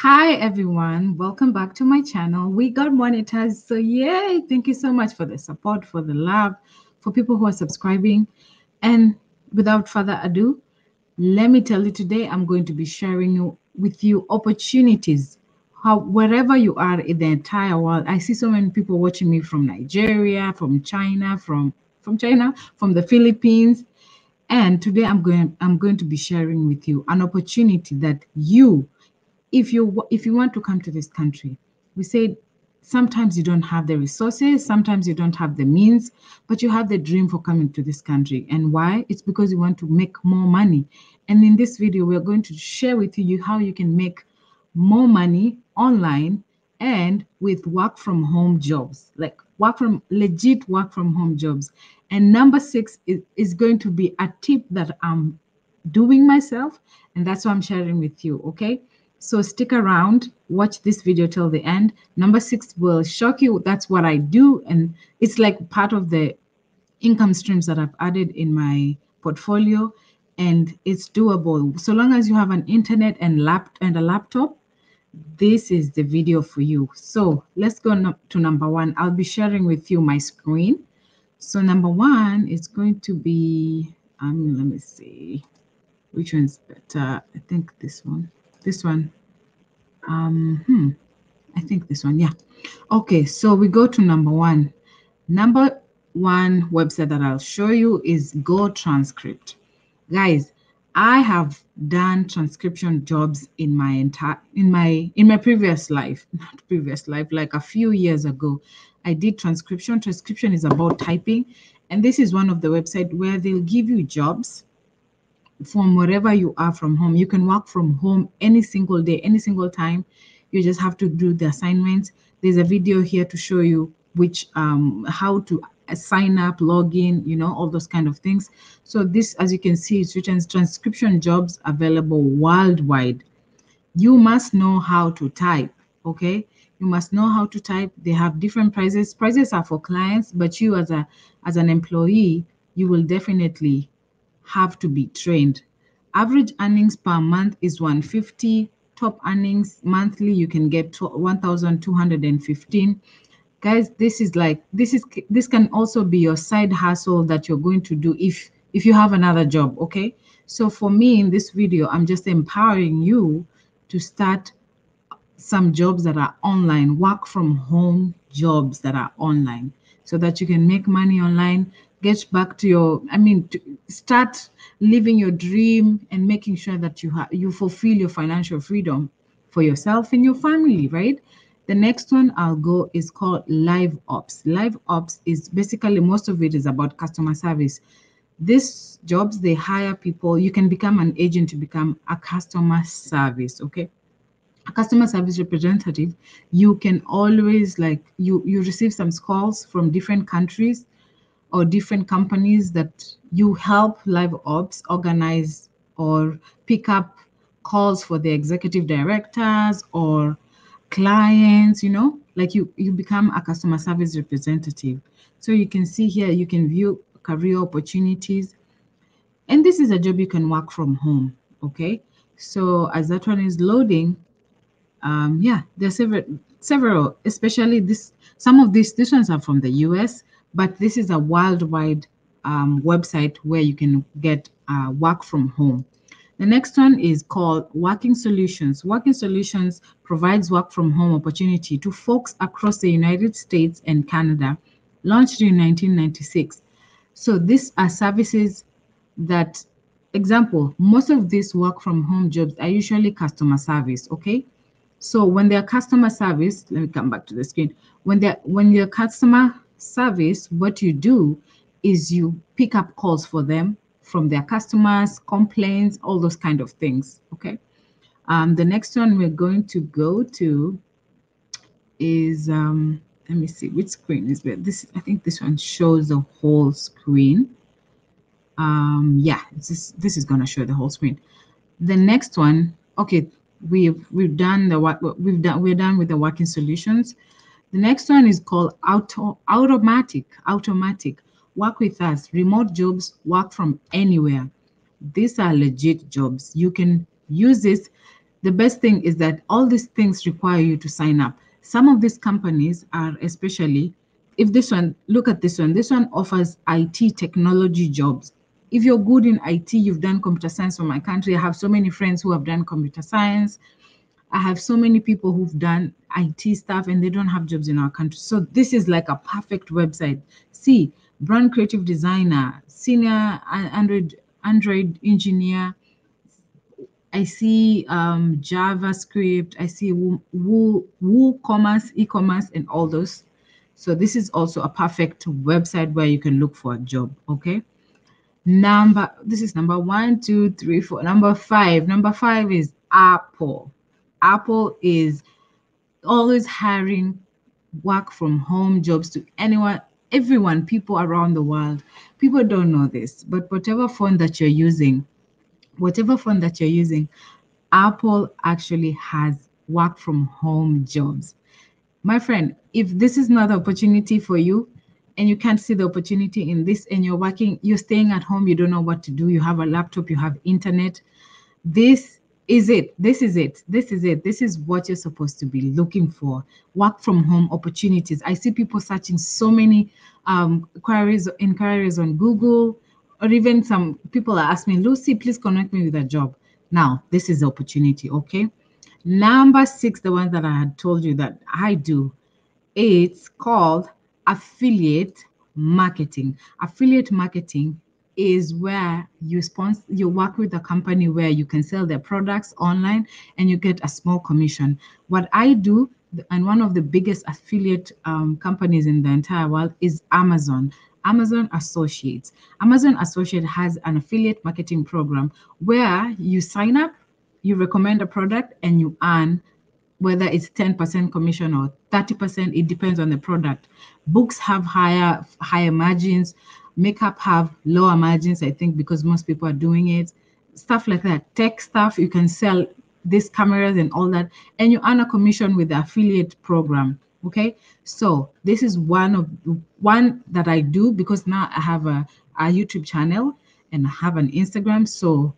Hi everyone, welcome back to my channel. We got monetized, so yay! Thank you so much for the support, for the love, for people who are subscribing. And without further ado, let me tell you today I'm going to be sharing with you opportunities. How wherever you are in the entire world, I see so many people watching me from Nigeria, from China, from the Philippines. And today I'm going to be sharing with you an opportunity that if you want to come to this country, we say sometimes you don't have the resources, sometimes you don't have the means, but you have the dream for coming to this country. And why? It's because you want to make more money. And in this video, we're going to share with you how you can make more money online and with work from home jobs, like legit work from home jobs. And number 6 is going to be a tip that I'm doing myself, and that's what I'm sharing with you. Okay, so stick around, watch this video till the end. Number 6 will shock you. That's what I do, and it's like part of the income streams that I've added in my portfolio, and it's doable. So long as you have an internet and a laptop, this is the video for you. So let's go to number 1. I'll be sharing with you my screen. So number 1 is going to be, let me see which one's better. I think this one. I think this one. Yeah. Okay, so we go to number 1. Number 1 website that I'll show you is Go Transcript. Guys, I have done transcription jobs in my previous life, not previous life, like a few years ago. I did transcription. Transcription is about typing, and this is one of the websites where they'll give you jobs from wherever you are from home. You can work from home any single day, any single time. You just have to do the assignments. There's a video here to show you which how to sign up, log in, all those kind of things. So this, as you can see, it's written transcription jobs available worldwide. You must know how to type. Okay, you must know how to type. They have different prices are for clients, but you as an employee, you will definitely have to be trained. Average earnings per month is 150. Top earnings monthly, you can get 1,215. Guys, this can also be your side hustle that you're going to do if you have another job. Okay, so for me in this video, I'm just empowering you to start some jobs that are online, work from home jobs that are online, so that you can make money online, get back to to start living your dream and making sure that you fulfill your financial freedom for yourself and your family, right? The next one I'll go is called Live Ops. Live Ops is basically, most of it is about customer service. These jobs, they hire people. You can become an agent to become a customer service. Okay, a customer service representative. You can always, like, you receive some calls from different countries or different companies that you help Live Ops organize or pick up calls for the executive directors or clients, like you become a customer service representative. So you can see here, you can view career opportunities, and this is a job you can work from home. Okay, so as that one is loading, yeah, there's several, especially some of these ones are from the US, but this is a worldwide website where you can get work from home. The next one is called Working Solutions. Working Solutions provides work from home opportunity to folks across the United States and Canada, launched in 1996. So these are services that, example, most of these work from home jobs are usually customer service. Okay, so when they're customer service, let me come back to the screen. When you're customer service, what you do is you pick up calls for them from their customers, complaints, all those kind of things. Okay. The next one we're going to go to is let me see which screen is better. I think this one shows the whole screen. Yeah, this is gonna show the whole screen. The next one, okay, we're done with the Working Solutions. The next one is called automatic. Work with us. Remote jobs, work from anywhere. These are legit jobs. You can use this. The best thing is that all these things require you to sign up. Some of these companies are, especially if this one, look at this one offers IT technology jobs. If you're good in IT, you've done computer science from my country. I have so many friends who have done computer science. I have so many people who've done IT stuff and they don't have jobs in our country. So this is like a perfect website. See, brand creative designer, senior Android engineer. I see JavaScript. I see WooCommerce, e-commerce, and all those. So this is also a perfect website where you can look for a job. Okay. This is number 1, 2, 3, 4. Number 5. Number 5 is Apple. Apple is always hiring work from home jobs to everyone, people around the world. People don't know this, but whatever phone that you're using, Apple actually has work from home jobs. My friend, if this is not an opportunity for you and you can't see the opportunity in this and you're staying at home, you don't know what to do, you have a laptop, you have internet, this is it. This is what you're supposed to be looking for. Work from home opportunities. I see people searching so many inquiries on Google, or even some people are asking me, Lucy, please connect me with a job. Now, this is the opportunity, okay? Number 6, the one that I had told you that I do, it's called affiliate marketing. Affiliate marketing is where you work with a company where you can sell their products online and you get a small commission. What I do, and one of the biggest affiliate companies in the entire world, is Amazon. Amazon Associates. Amazon Associate has an affiliate marketing program where you sign up, you recommend a product, and you earn, whether it's 10% commission or 30%, it depends on the product. Books have higher margins. Makeup have lower margins, I think, because most people are doing it. Stuff like that. Tech stuff, you can sell these cameras and all that, and you earn a commission with the affiliate program. Okay, so this is one that I do because now I have a YouTube channel and I have an Instagram. So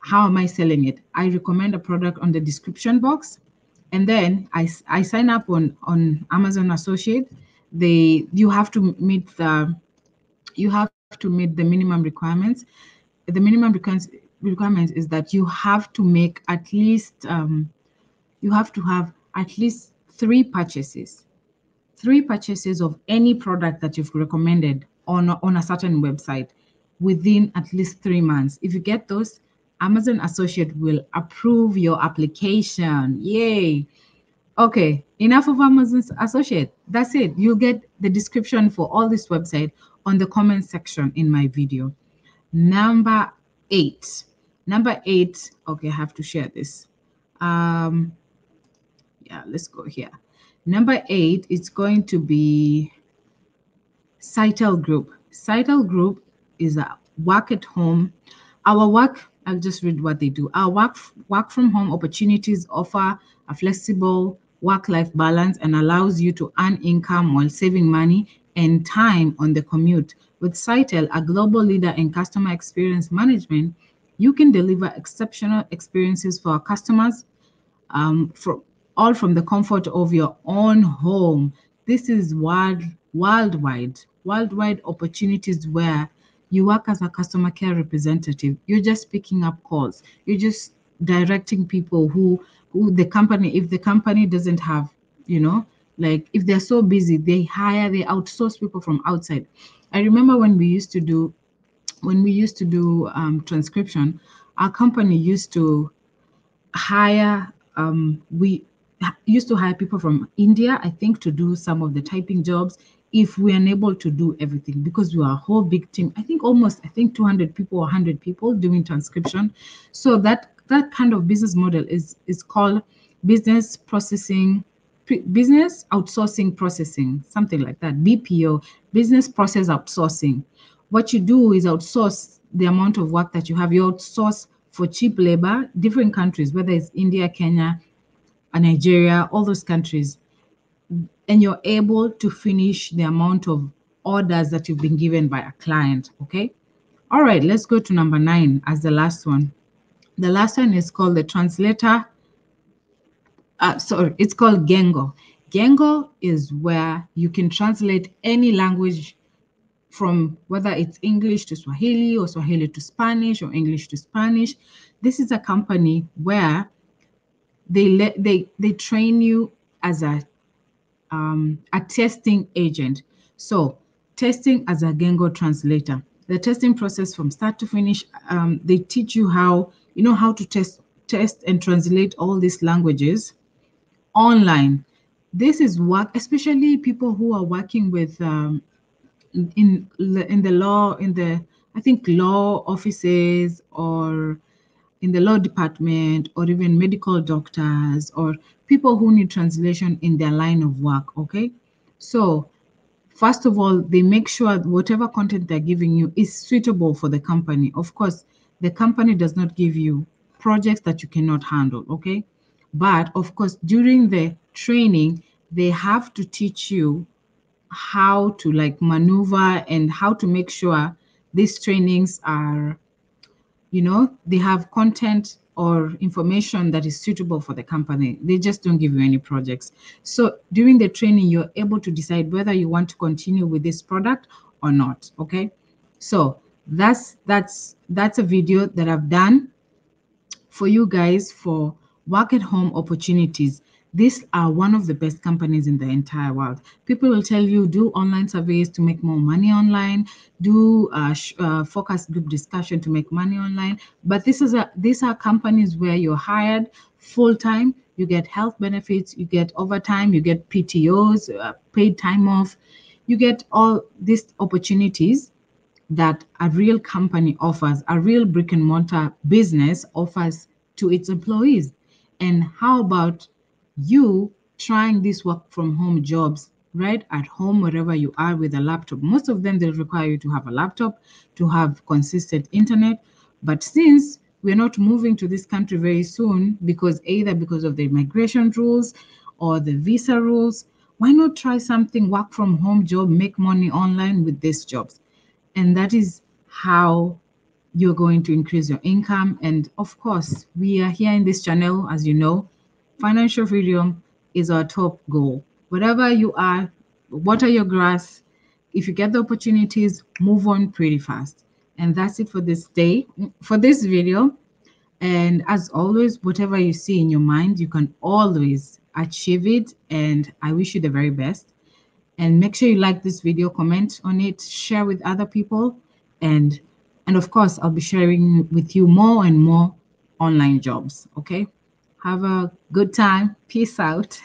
how am I selling it? I recommend a product on the description box, and then I sign up on Amazon Associate. You have to meet the minimum requirements. The minimum requirements is that you have to make at least you have to have at least 3 purchases of any product that you've recommended on a certain website within at least 3 months. If you get those, Amazon Associate will approve your application. Yay! Okay, enough of Amazon Associate. That's it. You get the description for all this website on the comment section in my video. Number 8. Okay, I have to share this. Yeah, let's go here. Number 8 is going to be Cyto Group. Cyto Group is a work at home. I'll just read what they do. Our work from home opportunities offer a flexible work-life balance and allows you to earn income while saving money and time on the commute. With Cyto, a global leader in customer experience management, you can deliver exceptional experiences for our customers from the comfort of your own home. This is worldwide opportunities where you work as a customer care representative. You're just picking up calls. You're just directing people who the company, if the company doesn't have, like if they're so busy, they outsource people from outside. I remember when we used to do transcription, our company used to hire we used to hire people from India, I think, to do some of the typing jobs if we're unable to do everything, because we are a whole big team. I think 200 people or 100 people doing transcription. So that kind of business model is called business outsourcing processing, something like that. BPO, business process outsourcing. What you do is outsource the amount of work that you have. You outsource for cheap labor, different countries, whether it's India, Kenya, Nigeria, all those countries, and you're able to finish the amount of orders that you've been given by a client. Okay. All right, let's go to number 9 as the last one. The last one is called the translator sorry, it's called Gengo. Gengo is where you can translate any language from whether it's English to Swahili or Swahili to Spanish or English to Spanish. This is a company where they train you as a testing agent. So testing as a Gengo translator. The testing process from start to finish, they teach you how, how to test and translate all these languages online. This is work, especially people who are working with in the law, I think law offices, or in the law department, or even medical doctors, or people who need translation in their line of work. Okay, so first of all, they make sure whatever content they're giving you is suitable for the company. Of course, the company does not give you projects that you cannot handle. Okay, but of course, during the training, they have to teach you how to like maneuver and how to make sure these trainings are, they have content or information that is suitable for the company. They just don't give you any projects. So during the training, you're able to decide whether you want to continue with this product or not. Okay, so that's a video that I've done for you guys for work at home opportunities. These are one of the best companies in the entire world. People will tell you do online surveys to make more money online, do focus group discussion to make money online. But these are companies where you're hired full time. You get health benefits, you get overtime, you get PTOs, paid time off, you get all these opportunities that a real company offers, a real brick and mortar business offers to its employees. And how about you trying these work from home jobs right at home, wherever you are, with a laptop? Most of them, they require you to have a laptop, to have consistent internet. But since we're not moving to this country very soon, either because of the immigration rules or the visa rules, why not try something, work from home job, make money online with these jobs? And that is how you're going to increase your income. And of course, we are here in this channel, as you know, financial freedom is our top goal. Whatever you are, water your grass. If you get the opportunities, move on pretty fast. And that's it for this day, for this video. And as always, whatever you see in your mind, you can always achieve it. And I wish you the very best. And make sure you like this video, comment on it, share with other people, and of course, I'll be sharing with you more and more online jobs. Okay, have a good time. Peace out.